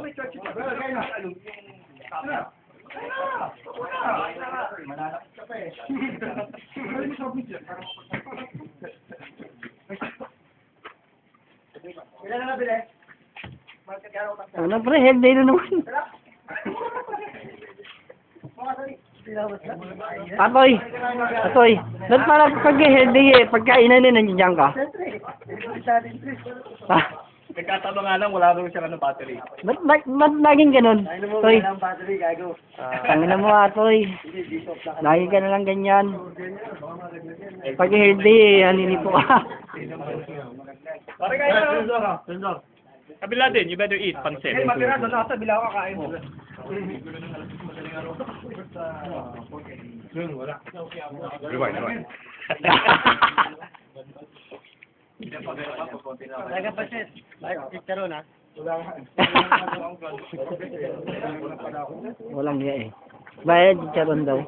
May church pa. Kaya na. Mananakit ka pa eh. Ilan na nabili? Ano pre, healthy na naman. Atoy, atoy. Ba't parang pag-healthy eh, pagkainan na nandiyan ka? Ah, Nagkatama nga lang, wala rin siya battery. ba't naging ganun? Toy, battery, gago. tangina mo atoy. Lagi ka na lang ganyan. Pag healthy eh, haninipo ka. Pare kayo na. Sensor. Kabila din, you better eat pancit. Eh, matira sa nasa bilaw ka kain. Wala. Laga pa sis. Picture na. Walang niya eh. Bayad, charon daw.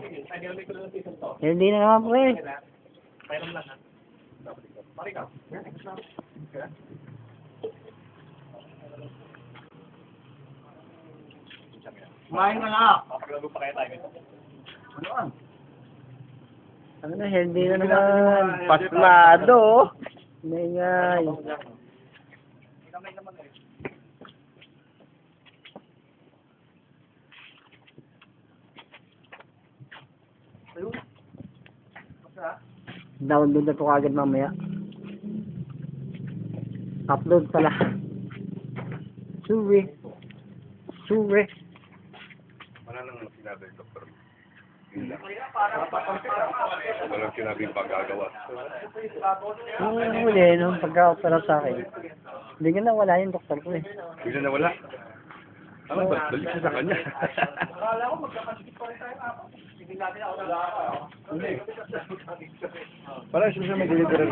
Hindi na naman po eh. Kumain ka na. Papaglaro pa kaya tayo. Ano na, healthy na naman. Pasmado. Ingay. Download na to kagad mamaya. Upload pala. Sorry. Sorry. Wala nang sinabi ng doktor. Yun lang. Walang sinabi pagkagawa. Yung huli, nung pagka-opera sa akin, hindi nga nawala yung doktor ko eh. Bigla na wala. Ano ba? Balik siya sa kanya. Akala ko magkakasikip pa rin tayo ako. Hindi natin ako nag-aakaw. Parang siya may delivery.